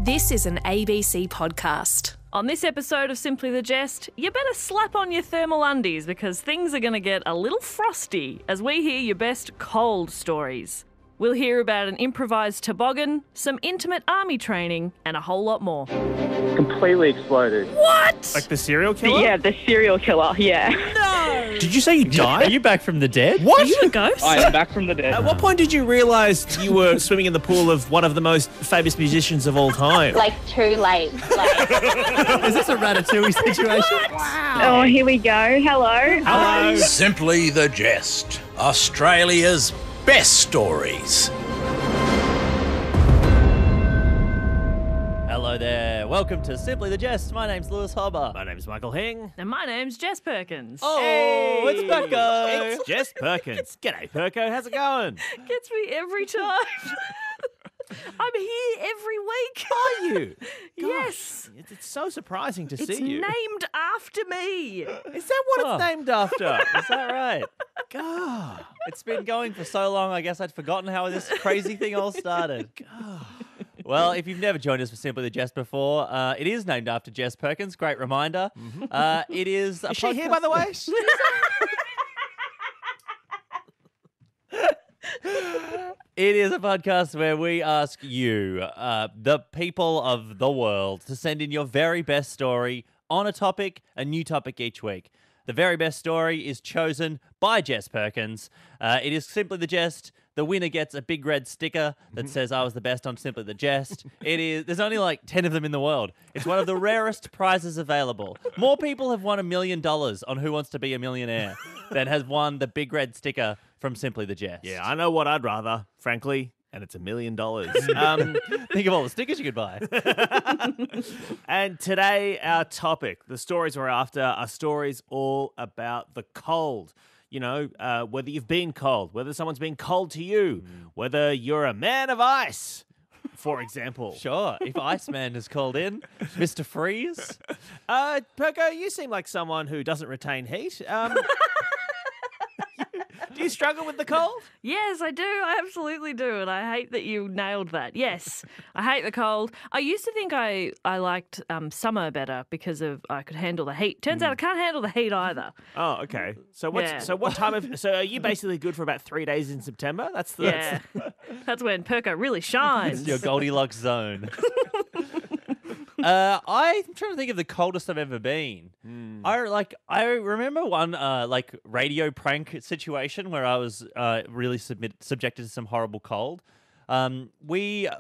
This is an ABC podcast. On this episode of Simply the Jest, you better slap on your thermal undies because things are going to get a little frosty as we hear your best cold stories. We'll hear about an improvised toboggan, some intimate army training, and a whole lot more. Completely exploded. What? Like the serial killer? Yeah, the serial killer, yeah. No! Did you say you died? Are you back from the dead? What? Are you a ghost? I am back from the dead. At what point did you realise you were swimming in the pool of one of the most famous musicians of all time? Like too late. Like, Is this a Ratatouille situation? Oh, here we go. Hello. Hello. Simply the Jest, Australia's best stories. Hello there. Welcome to Simply the Jest. My name's Lewis Hobber. My name's Michael Hing. And my name's Jess Perkins. Oh, it's Perko. It's Jess Perkins. G'day, Perko. How's it going? Gets me every time. I'm here every week. Are you? Yes. It's so surprising to It's see you. named after me. Is that what Oh. it's named after? Is that right? God. It's been going for so long, I guess I'd forgotten how this crazy thing all started. Well, if you've never joined us for Simply the Jest before, it is named after Jess Perkins. Great reminder. It is a Is she here, podcast- by the way? It is a podcast where we ask you, the people of the world, to send in your very best story on a topic, a new topic each week. The very best story is chosen by Jess Perkins. It is Simply the Jest. The winner gets a big red sticker that says I was the best on Simply the Jest. There's only like 10 of them in the world. It's one of the rarest prizes available. More people have won $1 million on Who Wants to Be a Millionaire than has won the big red sticker from Simply the Jest. Yeah, I know what I'd rather, frankly, and it's $1 million. Think of all the stickers you could buy. And today, our topic, the stories we're after, are stories all about the cold. You know, whether you've been cold, whether someone's been cold to you, whether you're a man of ice, for example. Sure, if Iceman is called in, Mr. Freeze. Perko, you seem like someone who doesn't retain heat. Do you struggle with the cold? Yes, I do. I absolutely do. And I hate that you nailed that. Yes, I hate the cold. I used to think I liked summer better because I could handle the heat. Turns out I can't handle the heat either. Oh, okay. So Yeah. what time of? So are you basically good for about 3 days in September? Yeah, that's when Perko really shines. It's your Goldilocks zone. I'm trying to think of the coldest I've ever been. I remember one radio prank situation where I was really subjected to some horrible cold. When I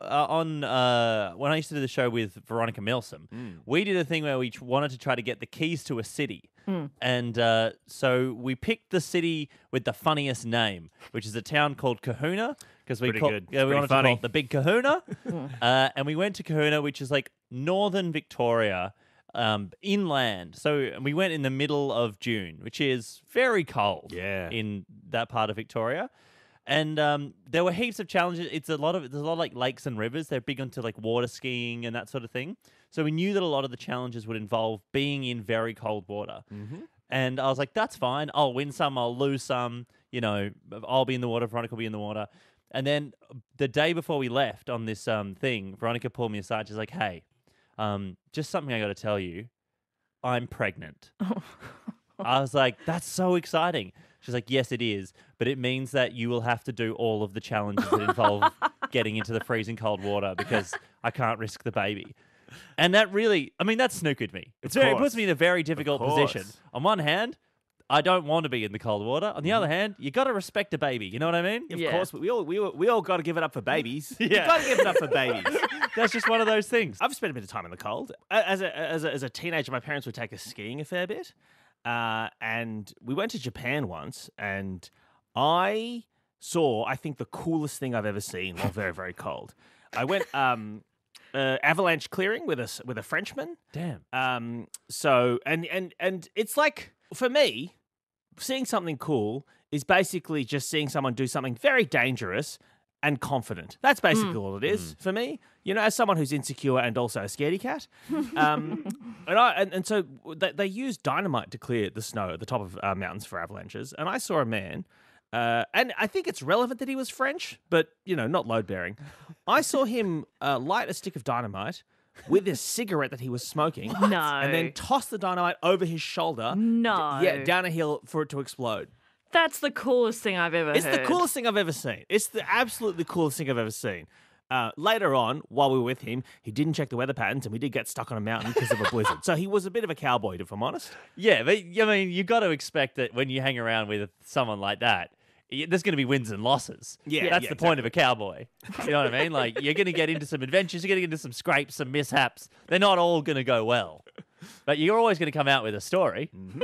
used to do the show with Veronica Milsom, we did a thing where we wanted to try to get the keys to a city. And so we picked the city with the funniest name, which is a town called Kahuna. Because we Pretty good. we wanted to Pretty funny. call it the Big Kahuna. And we went to Kahuna, which is like northern Victoria, inland. So we went in the middle of June, which is very cold in that part of Victoria. And there were heaps of challenges. There's a lot of like lakes and rivers. They're big onto like water skiing and that sort of thing. So we knew that a lot of the challenges would involve being in very cold water. And I was like, that's fine. I'll win some. I'll lose some. You know, I'll be in the water. Veronica will be in the water. And then the day before we left on this thing, Veronica pulled me aside. She's like, hey, just something I got to tell you. I'm pregnant. I was like, that's so exciting. She's like, yes, it is. But it means that you will have to do all of the challenges that involve getting into the freezing cold water because I can't risk the baby. And that really, that snookered me. It puts me in a very difficult position. On one hand, I don't want to be in the cold water. On the other hand, you got to respect a baby. You know what I mean? Of course, we all got to give it up for babies. Yeah. You got to give it up for babies. That's just one of those things. I've spent a bit of time in the cold. As a teenager, my parents would take us skiing a fair bit. And we went to Japan once, and I saw, I think, the coolest thing I've ever seen while very, very cold. I went avalanche clearing with a Frenchman. Damn. So it's like, for me, seeing something cool is basically just seeing someone do something very dangerous and confident. That's basically all it is for me. You know, as someone who's insecure and also a scaredy cat. So they use dynamite to clear the snow at the top of mountains for avalanches. And I saw a man and I think it's relevant that he was French, but, not load-bearing. I saw him light a stick of dynamite with a cigarette that he was smoking. No. And then toss the dynamite over his shoulder. No. Down a hill for it to explode. That's the coolest thing I've ever heard. It's the coolest thing I've ever seen. It's the absolutely coolest thing I've ever seen. Later on, while we were with him, he didn't check the weather patterns and we did get stuck on a mountain because of a blizzard. So he was a bit of a cowboy, if I'm honest. Yeah, but I mean, you got to expect that when you hang around with someone like that, there's going to be wins and losses. Yeah, that's the point of a cowboy. You know what I mean? Like, you're going to get into some adventures, you're going to get into some scrapes, some mishaps. They're not all going to go well, but you're always going to come out with a story. Mm-hmm.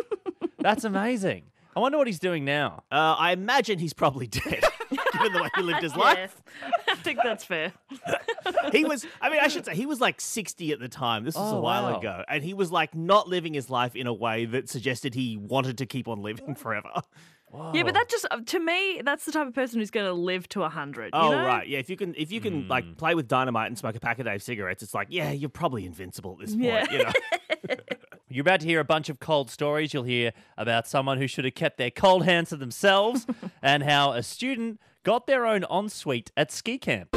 That's amazing. I wonder what he's doing now. I imagine he's probably dead, given the way he lived his life. I think that's fair. I should say, he was like 60 at the time. This was a while ago. And he was like not living his life in a way that suggested he wanted to keep on living forever. Whoa. Yeah, but that just, to me, that's the type of person who's going to live to 100. Oh, you know? right. Yeah, if you can like play with dynamite and smoke a pack of Dave cigarettes, it's like, yeah, you're probably invincible at this point. You're about to hear a bunch of cold stories. You'll hear about someone who should have kept their cold hands to themselves and how a student got their own ensuite at ski camp.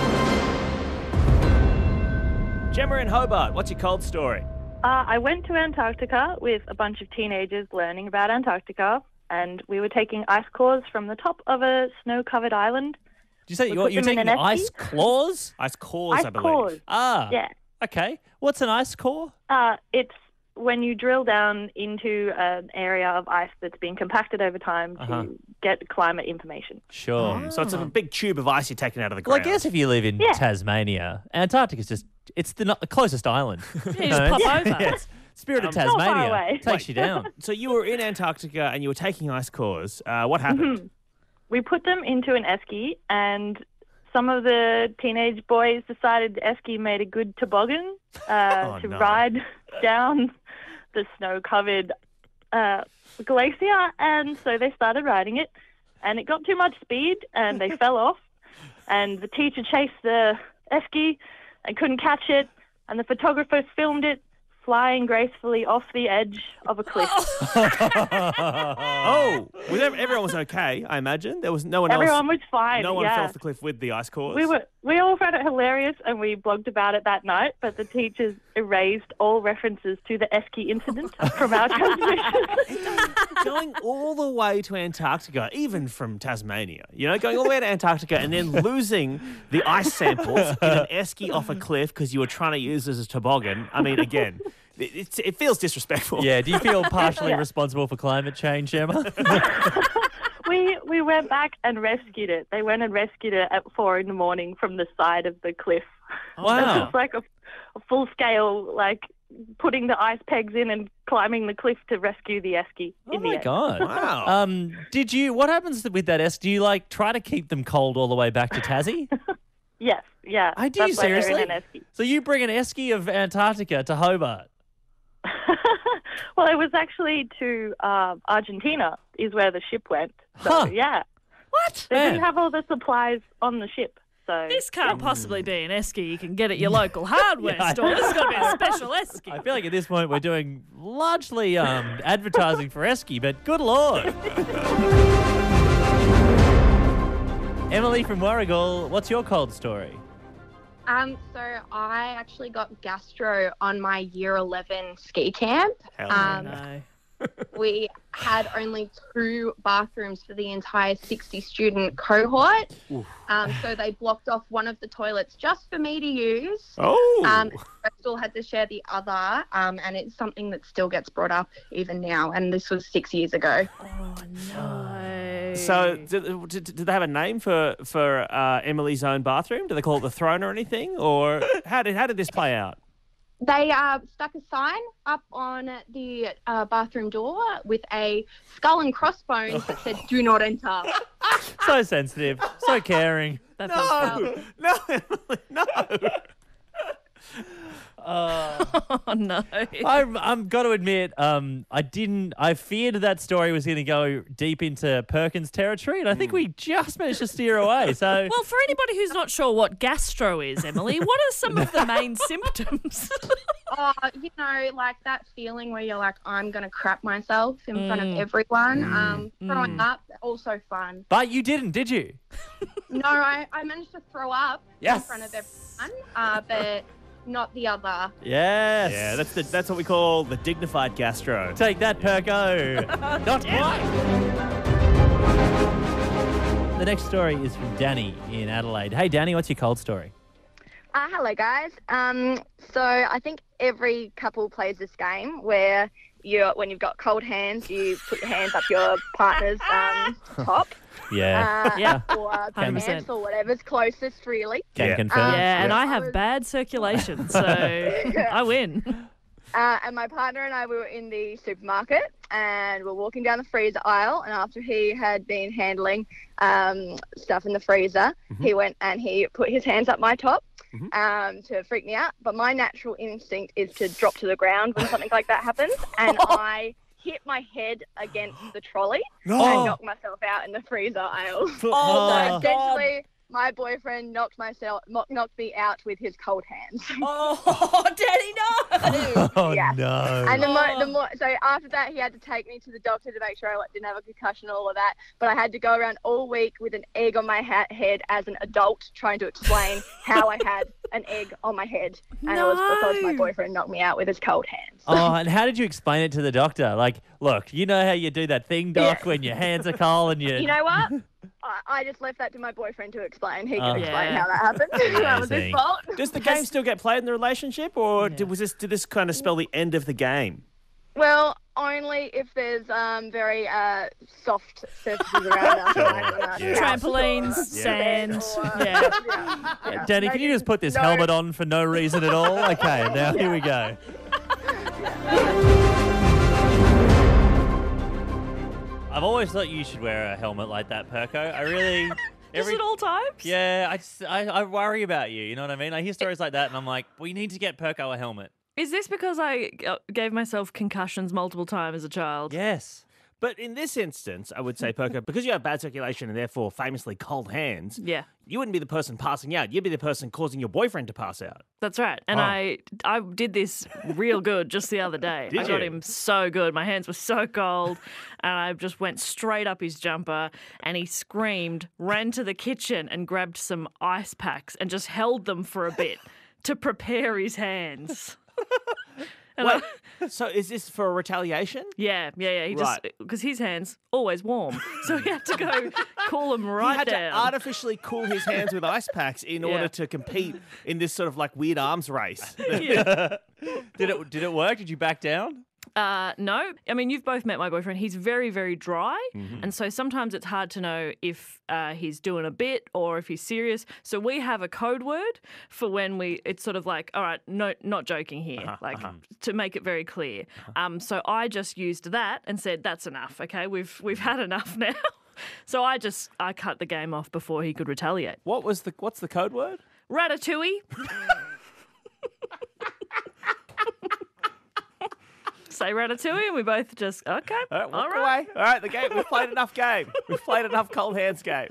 Gemma in Hobart, what's your cold story? I went to Antarctica with a bunch of teenagers learning about Antarctica, and we were taking ice cores from the top of a snow-covered island. Did you say you're taking ice claws? Ice cores, I believe. Cores. Ah. Yeah. Okay. What's an ice core? It's when you drill down into an area of ice that's been compacted over time to get climate information. Sure. So it's a big tube of ice you're taking out of the Well, ground. I guess if you live in Tasmania, Antarctica's it's the closest island. Yeah, you just pop over. Yes. Spirit of Not far Tasmania away. takes you down. So you were in Antarctica and you were taking ice cores. What happened? We put them into an esky, and some of the teenage boys decided the esky made a good toboggan to ride down the snow-covered glacier, and so they started riding it, and it got too much speed, and they fell off, and the teacher chased the esky and couldn't catch it, and the photographers filmed it flying gracefully off the edge of a cliff. Everyone was okay, I imagine. There was no one else. Everyone was fine. No one fell off the cliff with the ice cores. We all found it hilarious, and we blogged about it that night, but the teachers erased all references to the esky incident from our transmission. Going all the way to Antarctica, even from Tasmania, going all the way to Antarctica and then losing the ice samples in an esky off a cliff because you were trying to use it as a toboggan. I mean, again, it feels disrespectful. Yeah, do you feel partially responsible for climate change, Emma? We went back and rescued it. They went and rescued it at 4 a.m. from the side of the cliff. Wow. It was like a full-scale, like, putting the ice pegs in and climbing the cliff to rescue the esky. Oh, my God. Wow. What happens with that esky? Do you, try to keep them cold all the way back to Tassie? Yes, yeah. I do, That's why they're seriously? in an esky. So you bring an esky of Antarctica to Hobart? Well, it was actually to Argentina is where the ship went. So, yeah. What? They didn't have all the supplies on the ship. So This can't possibly be an esky you can get at your local hardware store. This has got to be a special esky. I feel like at this point we're doing largely advertising for esky, but good Lord. Emily from Warragul, what's your cold story? So I actually got gastro on my year 11 ski camp. No. We had only 2 bathrooms for the entire 60-student cohort. So they blocked off one of the toilets just for me to use. I still had to share the other, and it's something that still gets brought up even now, and this was 6 years ago. Oh, no. So did they have a name for Emily's own bathroom? Do they call it the throne or anything? Or how did this play out? They stuck a sign up on the bathroom door with a skull and crossbones that said, "Do not enter." So sensitive, so caring. That No, Emily, no. Oh, no. I'm got to admit, I feared that story was going to go deep into Perkins territory, and I think we just managed to steer away. So, Well, for anybody who's not sure what gastro is, Emily, what are some of the main symptoms? Oh, like that feeling where you're like, I'm going to crap myself in front of everyone. Throwing up, also fun. But you didn't, did you? No, I managed to throw up in Yes. front of everyone, but not the other. Yes. Yeah, that's what we call the dignified gastro. Take that, Perko. Not quite. The next story is from Danny in Adelaide. Hey, Danny, what's your cold story? Hello, guys. So I think every couple plays this game where when you've got cold hands, you put your hands up your partner's top. Yeah. Or pants or whatever's closest, really. Can confirm. And I have bad circulation, so I win. And my partner and I, we were in the supermarket and we're walking down the freezer aisle, and after he had been handling stuff in the freezer, he went and he put his hands up my top to freak me out. But my natural instinct is to drop to the ground when something like that happens, and I hit my head against the trolley and knocked myself out in the freezer aisle. So essentially, my boyfriend knocked me out with his cold hands. Oh, Daddy, no! Oh, Yeah. no. And so after that, he had to take me to the doctor to make sure I didn't have a concussion and all of that. But I had to go around all week with an egg on my head as an adult, trying to explain how I had an egg on my head. And it was because my boyfriend knocked me out with his cold hands. Oh, and how did you explain it to the doctor? Like, look, you know how you do that thing, Doc, when your hands are cold and you... You know what? I just left that to my boyfriend to explain. He can explain how that happened. That was his fault. Does the game still get played in the relationship, or did this kind of spell the end of the game? Well, only if there's very soft surfaces around us. Trampolines, sand. Danny, can you just put this helmet on for no reason at all? Okay, now here we go. I've always thought you should wear a helmet like that, Perko. I really... Just at all times? Yeah, I worry about you, you know what I mean? I hear stories like that and I'm like, we need to get Perko a helmet. Is this because I gave myself concussions multiple times as a child? Yes. But in this instance, I would say, Perko, because you have bad circulation and therefore famously cold hands, you wouldn't be the person passing out. You'd be the person causing your boyfriend to pass out. That's right. And I did this real good just the other day. I got him so good. My hands were so cold. And I just went straight up his jumper and he screamed, ran to the kitchen and grabbed some ice packs and just held them for a bit to prepare his hands. Wait, so is this for a retaliation? Yeah. He just because his hands always warm, so he had to go cool them right down. He had to artificially cool his hands with ice packs in order to compete in this sort of like weird arms race. Did it work? Did you back down? No. I mean, you've both met my boyfriend. He's very, very dry. And so sometimes it's hard to know if he's doing a bit or if he's serious. So we have a code word for when it's sort of like, all right, no, not joking here, to make it very clear. So I just used that and said, that's enough. Okay, we've had enough now. So I cut the game off before he could retaliate. What's the code word? Ratatouille. Say Ratatouille, and we both just, okay, all right. All right, the game. We've played enough game. We've played enough cold hands game.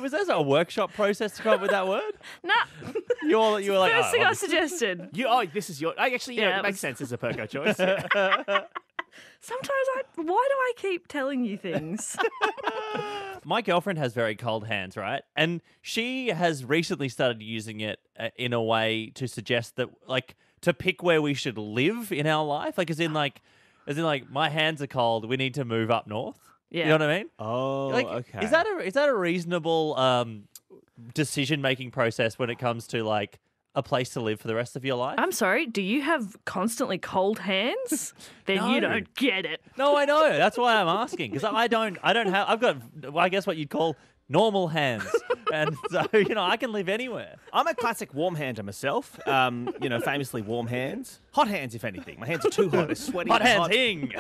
Was there a workshop process to come up with that word? No. You were like, first thing I suggested. This is your, actually, it makes sense as a Perko choice. Sometimes why do I keep telling you things? My girlfriend has very cold hands, right? And she has recently started using it in a way to suggest that, like, to pick where we should live in our life, like as in my hands are cold, we need to move up north. Yeah. You know what I mean? Oh, okay. Is that a reasonable decision-making process when it comes to like a place to live for the rest of your life? I'm sorry, do you have constantly cold hands? Then No. you don't get it. No, I know. That's why I'm asking, because I've got, I guess what you'd call normal hands. And so, I can live anywhere. I'm a classic warm hander myself. Famously warm hands. Hot hands, if anything. My hands are too hot. They're sweaty. Hot hands, hing.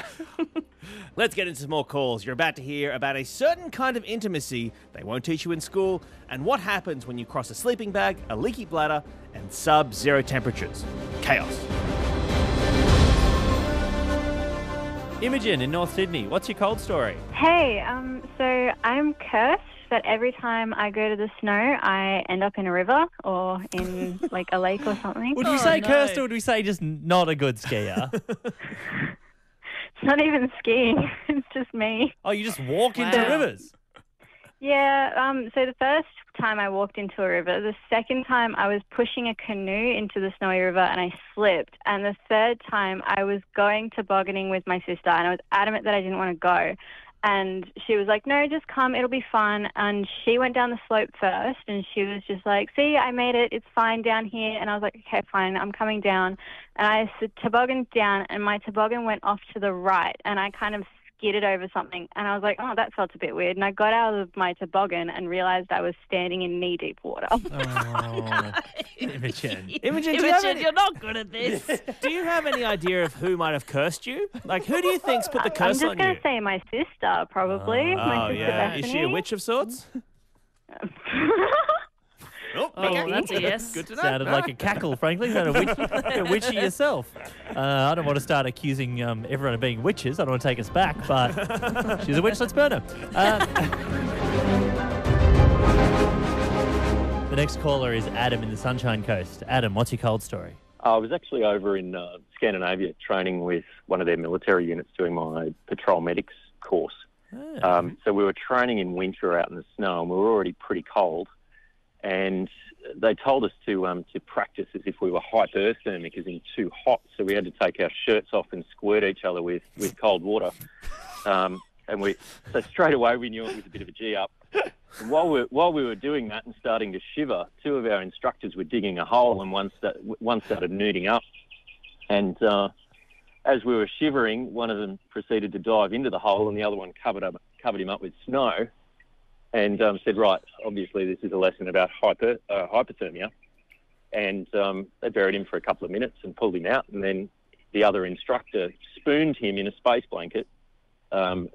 Let's get into some more calls. You're about to hear about a certain kind of intimacy they won't teach you in school and what happens when you cross a sleeping bag, a leaky bladder, and sub-zero temperatures. Chaos. Imogen in North Sydney, what's your cold story? Hey, so I'm Kirst that every time I go to the snow, I end up in a river or in like a lake or something. Would you say cursed, or would we say just not a good skier? It's not even skiing. It's just me. Oh, you just walk into rivers? Yeah. So the first time I walked into a river. The second time I was pushing a canoe into the snowy river and I slipped. And the third time I was going tobogganing with my sister and I was adamant that I didn't want to go. And she was like, no, just come, it'll be fun. And she went down the slope first and she was just like, see, I made it, it's fine down here. And I was like, okay, fine, I'm coming down. And I tobogganed down and my toboggan went off to the right and I kind of skidded over something. And I was like, oh, that felt a bit weird. And I got out of my toboggan and realised I was standing in knee-deep water. Oh, Imogen. Imogen, you're not good at this. Do you have any idea of who might have cursed you? Like, who do you think's put the curse on you? I'm just going to say my sister, probably. My sister Bethany. Is she a witch of sorts? Okay. That's a yes. Good to know. Sounded like a cackle, frankly. Sounded a witchy yourself. I don't want to start accusing everyone of being witches. I don't want to take us back, but she's a witch. Let's burn her. The next caller is Adam in the Sunshine Coast. Adam, what's your cold story? I was actually over in Scandinavia training with one of their military units doing my patrol medics course. Oh. So we were training in winter out in the snow and we were already pretty cold. And they told us to practice as if we were hyperthermic, as in too hot. So we had to take our shirts off and squirt each other with cold water. So straight away we knew it was a bit of a G-up. And while we were doing that and starting to shiver, two of our instructors were digging a hole and one started nuding up. And as we were shivering, one of them proceeded to dive into the hole and the other one covered him up with snow. And said, right, obviously this is a lesson about hypothermia. And they buried him for a couple of minutes and pulled him out. And then the other instructor spooned him in a space blanket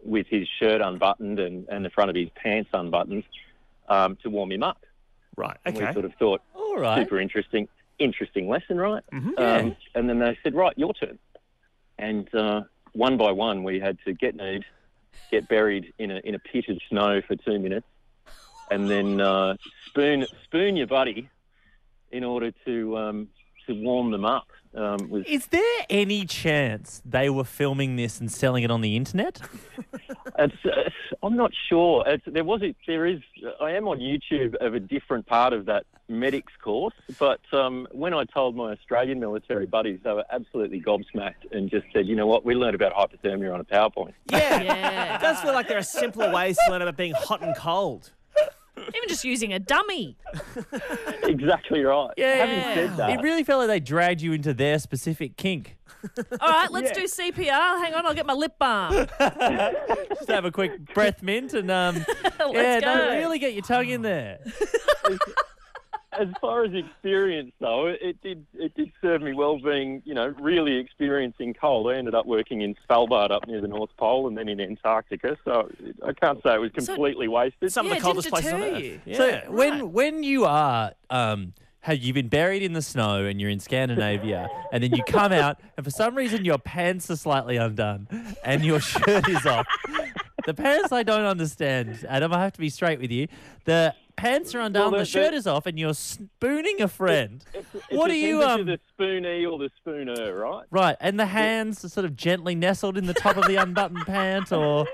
with his shirt unbuttoned and the front of his pants unbuttoned to warm him up. Right, okay. And we sort of thought, all right, super interesting lesson, right? Mm-hmm. Yeah. And then they said, right, your turn. And one by one we had to get nude, get buried in a pit of snow for 2 minutes, and then spoon your buddy in order to warm them up. Is there any chance they were filming this and selling it on the internet? I'm not sure. There is. I am on YouTube of a different part of that medics course, but when I told my Australian military buddies, they were absolutely gobsmacked and just said, you know what, we learned about hypothermia on a PowerPoint. Yeah. It does feel like there are simpler ways to learn about being hot and cold. Even just using a dummy. Exactly right. Yeah. Having said that, It really felt like they dragged you into their specific kink. All right, let's do CPR. Hang on, I'll get my lip balm. Just have a quick breath mint and Let's go. really get your tongue in there. as far as experience, though, it did serve me well being, really experiencing cold. I ended up working in Svalbard up near the North Pole and then in Antarctica, so I can't say it was completely wasted. Some of the coldest places on Earth. Yeah. So when you are... you've been buried in the snow and you're in Scandinavia and then you come out and for some reason your pants are slightly undone and your shirt is off. The pants I don't understand, Adam, I have to be straight with you. The pants are undone, the shirt is off and you're spooning a friend. What are you... the spoonee or the spooner, right? Right, and the hands are sort of gently nestled in the top of the unbuttoned pant or...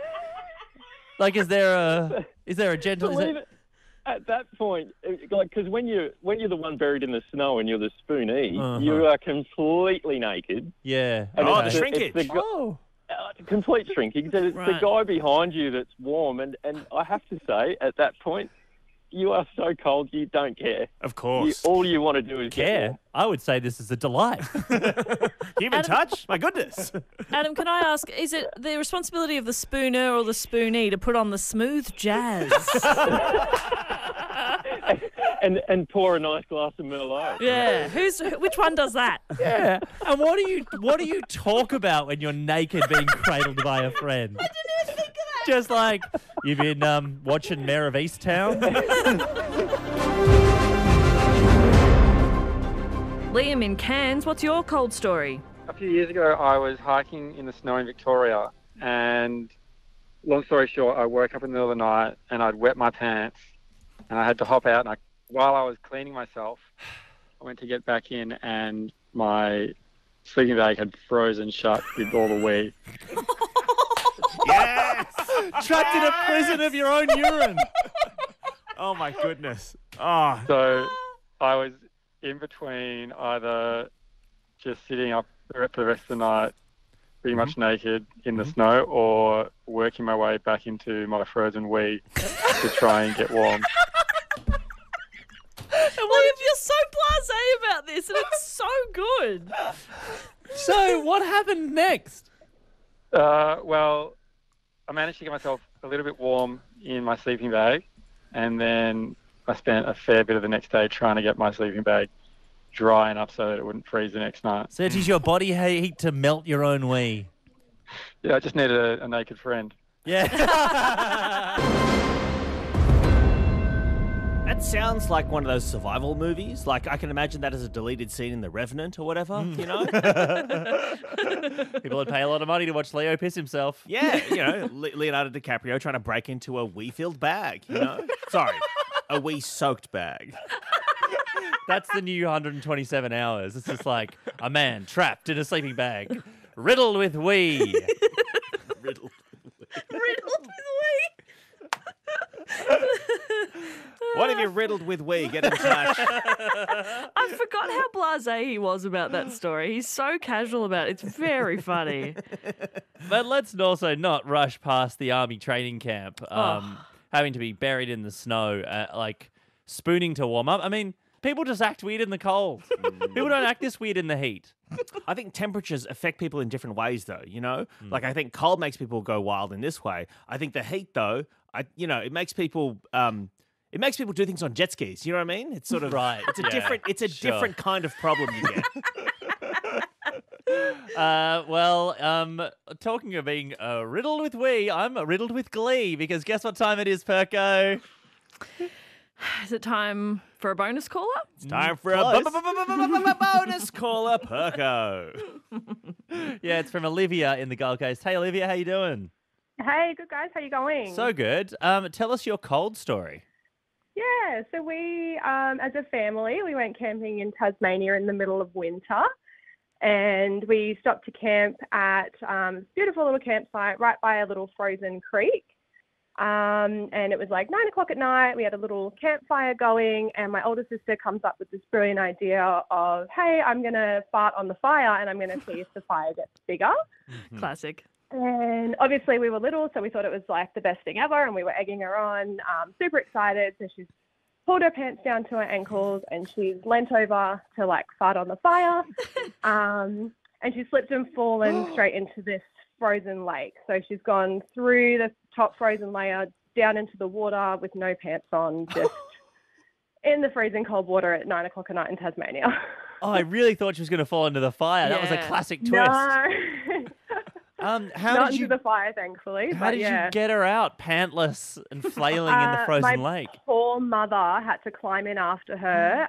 Like, is there a gentle... At that point, because when you're the one buried in the snow and you're the spoonee, you are completely naked. Yeah. The shrinkage. Complete shrinkage. It's the guy behind you that's warm, and I have to say, at that point, you are so cold you don't care. Of course. All you want to do is care. Get warm. I would say this is a delight. Keep in touch? My goodness. Adam, can I ask, is it the responsibility of the spooner or the spoonee to put on the smooth jazz? and pour a nice glass of Merlot. Yeah. Which one does that? Yeah. And what do you talk about when you're naked being cradled by a friend? I didn't even think of that. Just like, you've been watching Mayor of Easttown? Liam in Cairns, what's your cold story? A few years ago, I was hiking in the snow in Victoria, and long story short, I woke up in the middle of the night and I'd wet my pants and I had to hop out. And while I was cleaning myself, I went to get back in and my sleeping bag had frozen shut with all the wee. Yes! Trapped in a prison of your own urine. Oh, my goodness. Oh. So I was in between either just sitting up for the rest of the night pretty much naked in the snow or working my way back into my frozen wee to try and get warm. You're so blasé about this, and it's so good. So, what happened next? Well, I managed to get myself a little bit warm in my sleeping bag, and then I spent a fair bit of the next day trying to get my sleeping bag dry enough so that it wouldn't freeze the next night. So, it is your body heat to melt your own wee? Yeah, I just needed a naked friend. Yeah. That sounds like one of those survival movies. Like, I can imagine that as a deleted scene in The Revenant or whatever, you know? People would pay a lot of money to watch Leo piss himself. Yeah, you know, Leonardo DiCaprio trying to break into a wee-filled bag, you know? Sorry, a wee-soaked bag. That's the new 127 hours. It's just like a man trapped in a sleeping bag, riddled with wee. Riddled with wee. What if you're riddled with wee? Get in touch. I forgot how blasé he was about that story. He's so casual about it. It's very funny. But let's also not rush past the army training camp, having to be buried in the snow, like spooning to warm up. I mean, people just act weird in the cold. People don't act this weird in the heat. I think temperatures affect people in different ways, though, you know? Like, I think cold makes people go wild in this way. I think the heat, though, it makes people... It makes people do things on jet skis. You know what I mean? It's sort of right. It's a different kind of problem you get. Talking of being riddled with wee, I'm riddled with glee because guess what time it is, Perko? Is it time for a bonus caller? It's time for a bonus caller, Perko. Yeah, it's from Olivia in the Gold Coast. Hey, Olivia, how you doing? Hey, good guys. How you going? So good. Tell us your cold story. Yeah, so we, as a family, we went camping in Tasmania in the middle of winter, and we stopped to camp at this beautiful little campsite right by a little frozen creek. And it was like 9 o'clock at night. We had a little campfire going, and my older sister comes up with this brilliant idea of, hey, I'm going to fart on the fire, and I'm going to see if the fire gets bigger. Classic. And obviously we were little, so we thought it was like the best thing ever, and we were egging her on, super excited. So she's pulled her pants down to her ankles, and she's leant over to like fart on the fire, and she slipped and fallen straight into this frozen lake. So she's gone through the top frozen layer down into the water with no pants on, just in the freezing cold water at 9 o'clock at night in Tasmania. Oh, I really thought she was going to fall into the fire. That was a classic twist. No. How did you into the fire, thankfully. How did you get her out, pantless and flailing in the frozen lake? My poor mother had to climb in after her,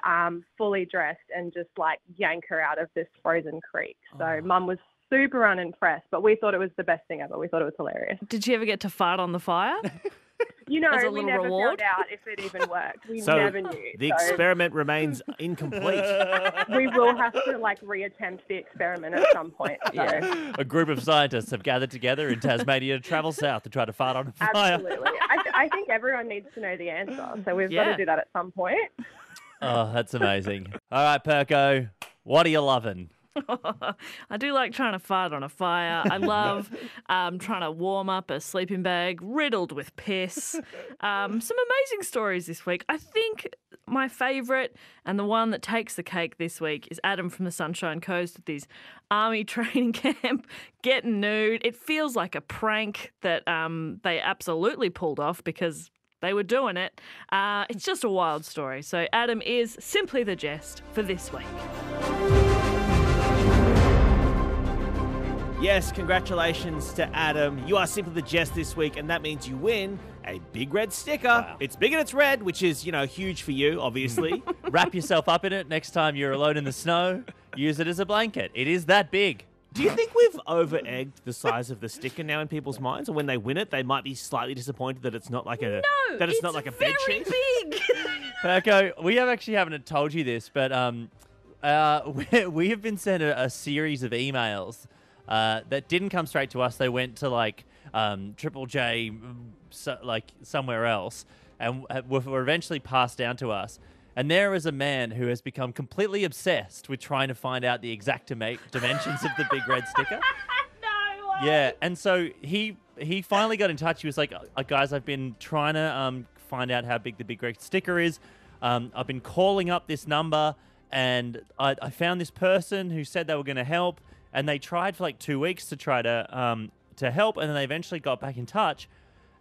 fully dressed, and just like yank her out of this frozen creek. So Mum was super unimpressed, but we thought it was the best thing ever. We thought it was hilarious. Did she ever get to fart on the fire? You know, As a we little never reward? found out if it even worked. We So never knew. the experiment remains incomplete. We will have to like reattempt the experiment at some point. So. A group of scientists have gathered together in Tasmania to travel south to try to fart on a fire. Absolutely. I think everyone needs to know the answer, so we've got to do that at some point. Oh, that's amazing. All right, Perko, what are you loving? I do like trying to fart on a fire. I love trying to warm up a sleeping bag riddled with piss. Some amazing stories this week. I think my favourite and the one that takes the cake this week is Adam from the Sunshine Coast at this army training camp getting nude. It feels like a prank that they absolutely pulled off because they were doing it. It's just a wild story. So Adam is simply the jest for this week. Yes, congratulations to Adam. You are simply the jest this week, and that means you win a big red sticker. Wow. It's big and it's red, which is, huge for you, obviously. Wrap yourself up in it next time you're alone in the snow. Use it as a blanket. It is that big. Do you think we've over-egged the size of the sticker now in people's minds, or when they win it, they might be slightly disappointed that it's not like a it's not like a bed sheet? Big. Perko, we haven't told you this, but we have been sent a series of emails that didn't come straight to us. They went to like Triple J, somewhere else, and were eventually passed down to us. And there is a man who has become completely obsessed with trying to find out the exact dimensions of the big red sticker. No way. Yeah, and so he finally got in touch. He was like, guys, I've been trying to find out how big the big red sticker is. I've been calling up this number, and I found this person who said they were going to help, and they tried for like 2 weeks to try to help, and then they eventually got back in touch.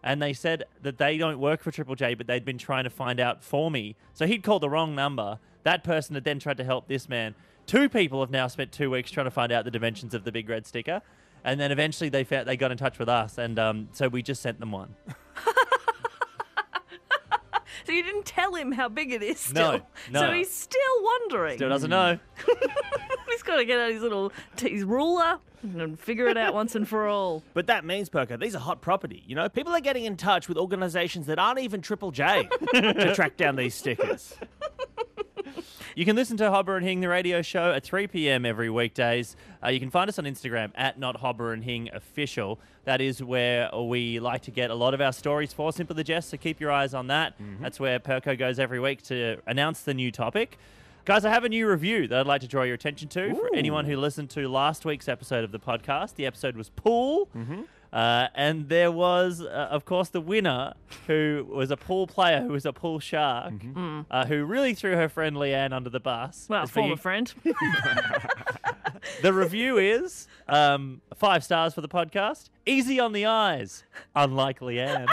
And they said that they don't work for Triple J, but they'd been trying to find out for me. So he'd called the wrong number. That person had then tried to help this man. 2 people have now spent 2 weeks trying to find out the dimensions of the big red sticker. And then eventually they got in touch with us. And so we just sent them one. So you didn't tell him how big it is still? No. So he's still wondering. Still doesn't know. He's got to get out his ruler and figure it out once and for all. But that means, Perko, these are hot property. You know, people are getting in touch with organisations that aren't even Triple J to track down these stickers. You can listen to Hobber and Hing, the radio show, at 3 p.m. every weekdays. You can find us on Instagram at @NotHobberandHingOfficial. That is where we like to get a lot of our stories for Simply the Jest, so keep your eyes on that. Mm-hmm. That's where Perko goes every week to announce the new topic. Guys, I have a new review that I'd like to draw your attention to. For anyone who listened to last week's episode of the podcast. The episode was Pool. Mm-hmm. And there was, of course, the winner, who was a pool player, who was a pool shark, who really threw her friend Leanne under the bus. Well, former friend. The review is 5 stars for the podcast. Easy on the eyes, unlike Leanne.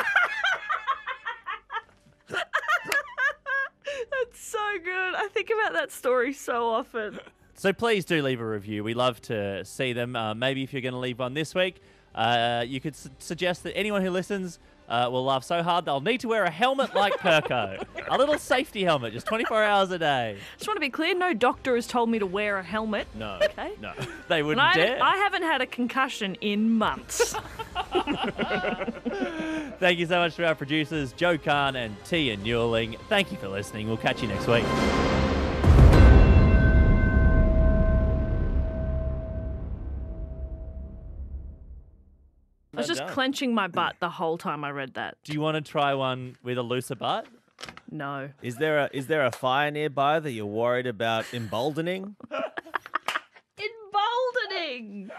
That's so good. I think about that story so often. So please do leave a review. We love to see them. Maybe if you're going to leave one this week, you could suggest that anyone who listens will laugh so hard they'll need to wear a helmet like Perko. A little safety helmet, just 24 hours a day. Just want to be clear, no doctor has told me to wear a helmet. No. Okay. No. They wouldn't dare. I haven't had a concussion in months. Thank you so much to our producers, Joe Kahn and Tia Newling. Thank you for listening. We'll catch you next week. I was just clenching my butt the whole time I read that. Do you want to try one with a looser butt? No. Is there a fire nearby that you're worried about emboldening? Emboldening!